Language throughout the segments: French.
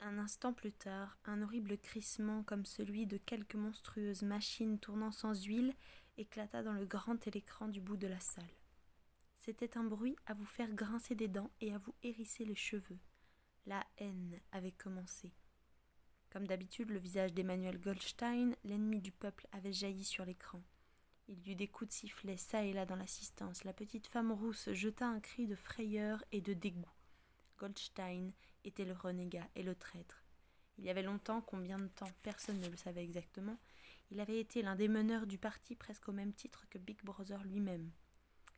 Un instant plus tard, un horrible crissement comme celui de quelque monstrueuse machine tournant sans huile éclata dans le grand télécran du bout de la salle. C'était un bruit à vous faire grincer des dents et à vous hérisser les cheveux. La haine avait commencé. Comme d'habitude, le visage d'Emmanuel Goldstein, l'ennemi du peuple, avait jailli sur l'écran. Il y eut des coups de sifflet çà et là dans l'assistance. La petite femme rousse jeta un cri de frayeur et de dégoût. Goldstein était le renégat et le traître. Il y avait longtemps, combien de temps, personne ne le savait exactement, il avait été l'un des meneurs du parti presque au même titre que Big Brother lui-même.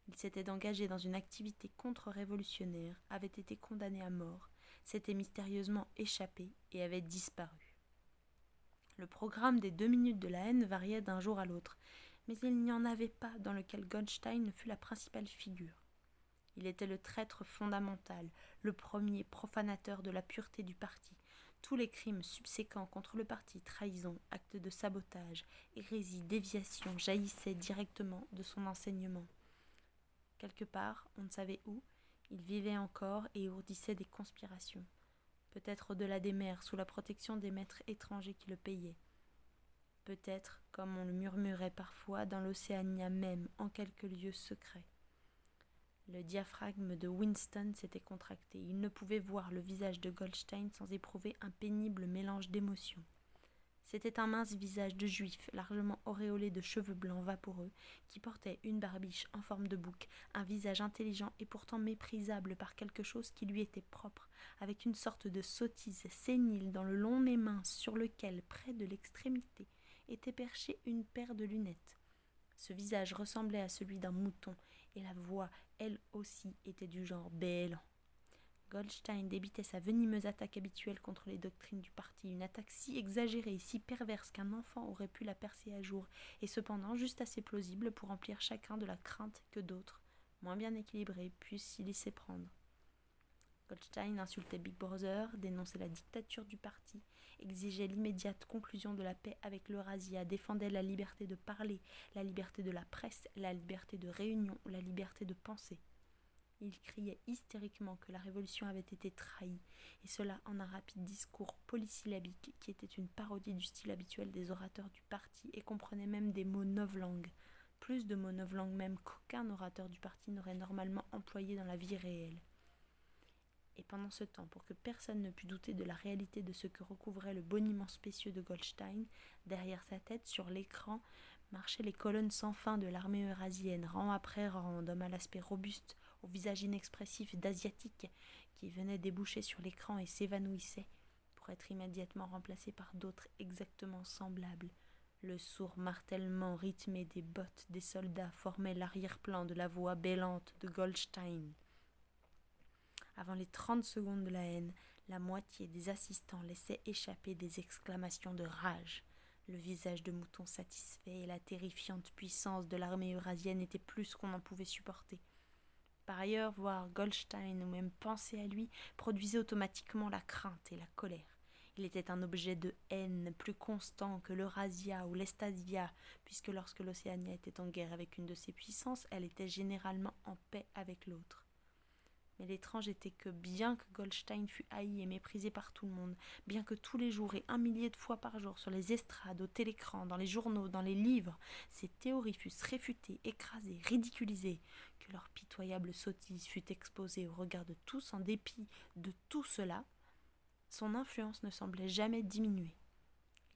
Il s'était engagé dans une activité contre-révolutionnaire, avait été condamné à mort, s'était mystérieusement échappé et avait disparu. Le programme des 2 minutes de la haine variait d'un jour à l'autre, mais il n'y en avait pas dans lequel Goldstein ne fût la principale figure. Il était le traître fondamental, le premier profanateur de la pureté du parti. Tous les crimes subséquents contre le parti, trahison, actes de sabotage, hérésie, déviation, jaillissaient directement de son enseignement. Quelque part, on ne savait où, il vivait encore et ourdissait des conspirations. Peut-être au-delà des mers, sous la protection des maîtres étrangers qui le payaient. Peut-être, comme on le murmurait parfois, dans l'Océania même, en quelques lieux secrets. Le diaphragme de Winston s'était contracté. Il ne pouvait voir le visage de Goldstein sans éprouver un pénible mélange d'émotions. C'était un mince visage de juif, largement auréolé de cheveux blancs vaporeux, qui portait une barbiche en forme de bouc, un visage intelligent et pourtant méprisable par quelque chose qui lui était propre, avec une sorte de sottise sénile dans le long nez mince sur lequel, près de l'extrémité, était perchée une paire de lunettes. Ce visage ressemblait à celui d'un mouton, et la voix, elle aussi, était du genre bêlant. Goldstein débitait sa venimeuse attaque habituelle contre les doctrines du parti, une attaque si exagérée et si perverse qu'un enfant aurait pu la percer à jour, et cependant juste assez plausible pour remplir chacun de la crainte que d'autres, moins bien équilibrés, puissent s'y laisser prendre. Goldstein insultait Big Brother, dénonçait la dictature du parti, exigeait l'immédiate conclusion de la paix avec l'Eurasia, défendait la liberté de parler, la liberté de la presse, la liberté de réunion, la liberté de penser. Il criait hystériquement que la révolution avait été trahie, et cela en un rapide discours polysyllabique qui était une parodie du style habituel des orateurs du parti et comprenait même des mots novlangues, plus de mots novlangues même qu'aucun orateur du parti n'aurait normalement employé dans la vie réelle. Et pendant ce temps, pour que personne ne pût douter de la réalité de ce que recouvrait le boniment spécieux de Goldstein, derrière sa tête, sur l'écran, marchaient les colonnes sans fin de l'armée eurasienne, rang après rang, d'hommes à l'aspect robuste, au visage inexpressif d'asiatiques, qui venaient déboucher sur l'écran et s'évanouissaient, pour être immédiatement remplacés par d'autres exactement semblables. Le sourd martèlement rythmé des bottes des soldats formait l'arrière-plan de la voix bêlante de Goldstein. Avant les 30 secondes de la haine, la moitié des assistants laissaient échapper des exclamations de rage. Le visage de mouton satisfait et la terrifiante puissance de l'armée eurasienne étaient plus qu'on en pouvait supporter. Par ailleurs, voir Goldstein ou même penser à lui produisait automatiquement la crainte et la colère. Il était un objet de haine plus constant que l'Eurasia ou l'Estasia, puisque lorsque l'Océania était en guerre avec une de ses puissances, elle était généralement en paix avec l'autre. Mais l'étrange était que, bien que Goldstein fût haï et méprisé par tout le monde, bien que tous les jours et 1 millier de fois par jour sur les estrades, au télécran, dans les journaux, dans les livres, ces théories fussent réfutées, écrasées, ridiculisées, que leur pitoyable sottise fût exposée au regard de tous en dépit de tout cela, son influence ne semblait jamais diminuer.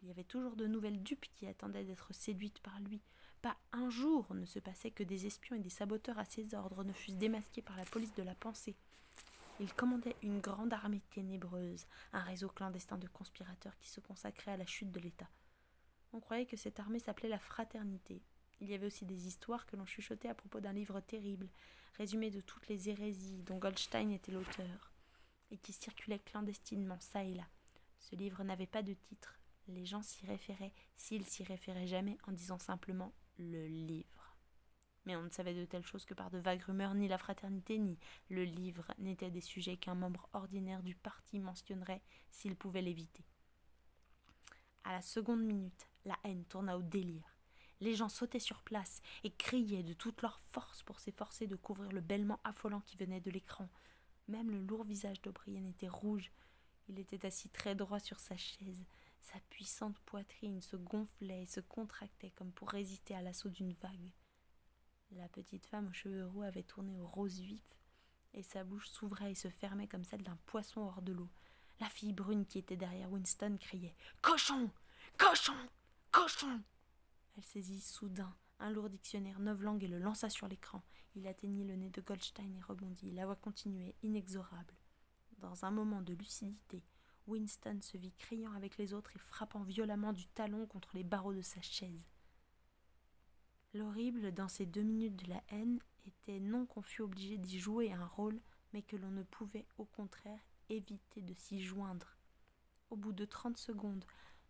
Il y avait toujours de nouvelles dupes qui attendaient d'être séduites par lui. Pas un jour ne se passait que des espions et des saboteurs à ses ordres ne fussent démasqués par la police de la pensée. Il commandait une grande armée ténébreuse, un réseau clandestin de conspirateurs qui se consacrait à la chute de l'État. On croyait que cette armée s'appelait la Fraternité. Il y avait aussi des histoires que l'on chuchotait à propos d'un livre terrible, résumé de toutes les hérésies dont Goldstein était l'auteur, et qui circulait clandestinement çà et là. Ce livre n'avait pas de titre. Les gens s'y référaient, s'ils s'y référaient jamais, en disant simplement « le livre ». Mais on ne savait de telles choses que par de vagues rumeurs, ni la fraternité, ni le livre n'étaient des sujets qu'un membre ordinaire du parti mentionnerait s'il pouvait l'éviter. À la seconde minute, la haine tourna au délire. Les gens sautaient sur place et criaient de toute leur force pour s'efforcer de couvrir le bêlement affolant qui venait de l'écran. Même le lourd visage d'O'Brien était rouge. Il était assis très droit sur sa chaise. Sa puissante poitrine se gonflait et se contractait comme pour résister à l'assaut d'une vague. La petite femme aux cheveux roux avait tourné au rose vif, et sa bouche s'ouvrait et se fermait comme celle d'un poisson hors de l'eau. La fille brune qui était derrière Winston criait « Cochon! Cochon! Cochon !» Elle saisit soudain un lourd dictionnaire 9 langues et le lança sur l'écran. Il atteignit le nez de Goldstein et rebondit. La voix continuait, inexorable. Dans un moment de lucidité, Winston se vit criant avec les autres et frappant violemment du talon contre les barreaux de sa chaise. L'horrible dans ces 2 minutes de la haine était non qu'on fût obligé d'y jouer un rôle, mais que l'on ne pouvait au contraire éviter de s'y joindre. Au bout de 30 secondes,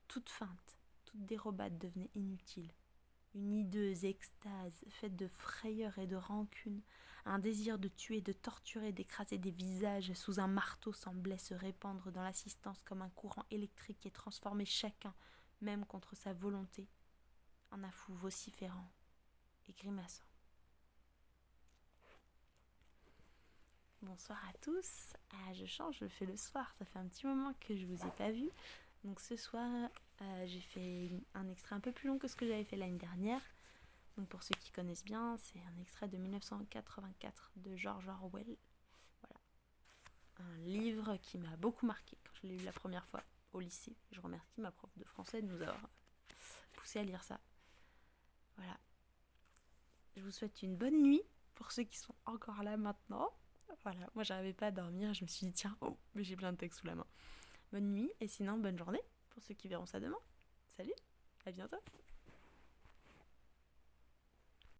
toute feinte, toute dérobade devenait inutile. Une hideuse extase faite de frayeur et de rancune, un désir de tuer, de torturer, d'écraser des visages sous un marteau semblait se répandre dans l'assistance comme un courant électrique et transformer chacun, même contre sa volonté, en un fou vociférant et grimaçant. Bonsoir à tous. Je change, je le fais le soir. Ça fait un petit moment que je vous ai pas vu. Donc ce soir, j'ai fait un extrait un peu plus long que ce que j'avais fait l'année dernière. Donc pour ceux qui connaissent bien, c'est un extrait de 1984 de George Orwell. Voilà. Un livre qui m'a beaucoup marqué quand je l'ai lu la première fois au lycée. Je remercie ma prof de français de nous avoir poussé à lire ça. Voilà. Je vous souhaite une bonne nuit pour ceux qui sont encore là maintenant. Voilà, moi j'arrivais pas à dormir, je me suis dit tiens, mais j'ai plein de textes sous la main. Bonne nuit et sinon bonne journée pour ceux qui verront ça demain. Salut, à bientôt.